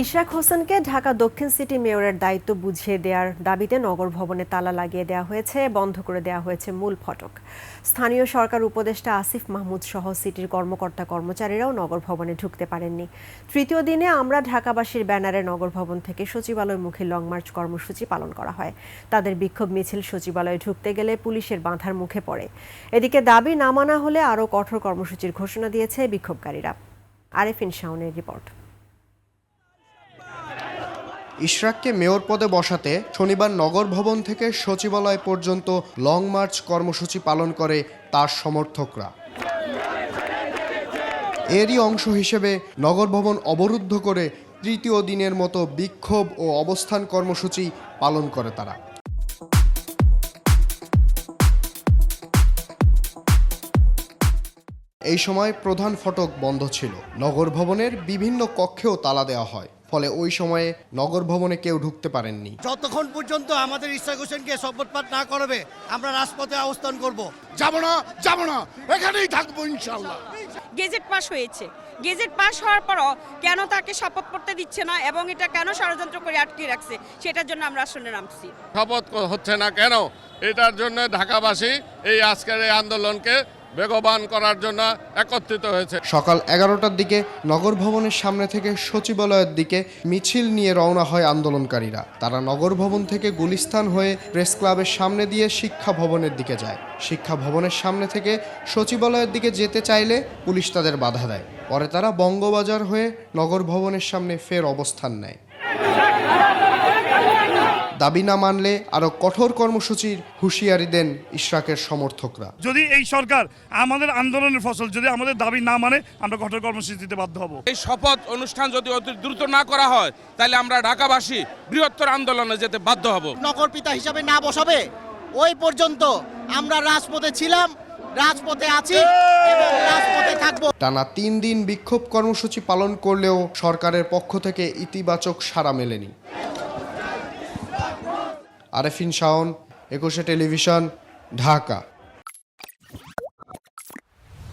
ইশরাক হোসেনকে ঢাকা দক্ষিণ সিটি মেয়রের দায়িত্ব বুঝিয়ে দেওয়ার দাবিতে নগর ভবনে তালা লাগিয়ে দেওয়া হয়েছে, বন্ধ করে দেওয়া হয়েছে মূল ফটক। স্থানীয় সরকার উপদেষ্টা আসিফ মাহমুদ সহ সিটির কর্মকর্তা কর্মচারীরাও নগর ভবনে ঢুকতে পারেননি। তৃতীয় দিনে আমরা ঢাকাবাসীর ব্যানারে নগর ভবন থেকে সচিবালয়মুখী লং মার্চ কর্মসূচি পালন করা হয়। তাদের বিক্ষোভ মিছিল সচিবালয়ে ঢুকতে গেলে পুলিশের বাধার মুখে পড়ে। এদিকে দাবি না মানা হলে আরও কঠোর কর্মসূচির ঘোষণা দিয়েছে বিক্ষোভকারীরা। আরেফিন শাওনের রিপোর্ট। ইশরাককে মেয়র পদে বসাতে শনিবার নগর ভবন থেকে সচিবালয় পর্যন্ত লং মার্চ কর্মসূচি পালন করে তার সমর্থকরা। এরই অংশ হিসেবে নগর ভবন অবরুদ্ধ করে তৃতীয় দিনের মতো বিক্ষোভ ও অবস্থান কর্মসূচি পালন করে তারা। এই সময় প্রধান ফটক বন্ধ ছিল। নগর ভবনের বিভিন্ন কক্ষেও তালা দেওয়া হয়, ফলে ওই সময়ে নগর ভবনে কেউ ঢুকতে পারেননি। যতক্ষণ পর্যন্ত আমাদের ইশরাক হোসেনকে শপথ পাঠ না করাবে আমরা রাজপথে অবস্থান করব। যাব না, এখানেই থাকবো ইনশাআল্লাহ। গেজেট পাস হয়েছে, গেজেট পাস হওয়ার পরও কেন তাকে শপথ করতে দিচ্ছে না এবং এটা কেন ষড়যন্ত্র করে আটকে রাখছে, সেটার জন্য আমরা আসলে নামছি। শপথ হচ্ছে না কেন, এটার জন্য ঢাকাবাসী এই আজকের এই আন্দোলনকে বেগবান করার জন্য একত্রিত হয়েছে। সকাল 11টার দিকে নগর ভবনের সামনে থেকে সচিবালয়ের দিকে মিছিল নিয়ে রওনা হয় আন্দোলনকারীরা। তারা নগর ভবন থেকে গুলিস্তান হয়ে প্রেস ক্লাবের সামনে দিয়ে শিক্ষা ভবনের দিকে যায়। শিক্ষা ভবনের সামনে থেকে সচিবালয়ের দিকে যেতে চাইলে পুলিশ তাদের বাধা দেয়। পরে তারা বঙ্গবাজার হয়ে নগর ভবনের সামনে ফের অবস্থান নেয়। দাবি না মানলে আরো কঠোর কর্মসূচির হুঁশিয়ারি দেন ইশরাকের সমর্থকরা। যদি এই সরকার আমাদের আন্দোলনের ফসল যদি আমাদের দাবি না মানে আমরা কঠোর কর্মসূচি দিতে বাধ্য হব। এই শপথ অনুষ্ঠান যদি অতি দ্রুত না করা হয় তাহলে আমরা ঢাকাবাসী বৃহত্তর আন্দোলনে যেতে বাধ্য হব। নগর পিতা হিসাবে না বসাবে ওই পর্যন্ত আমরা রাজপথে ছিলাম, রাজপথে আছি এবং রাজপথে থাকবো। টানা 3 দিন বিক্ষোভ কর্মসূচি পালন করলেও সরকারের পক্ষ থেকে ইতিবাচক সাড়া মেলেনি। আরেফিন শাওন, 21 টেলিভিশন, ঢাকা।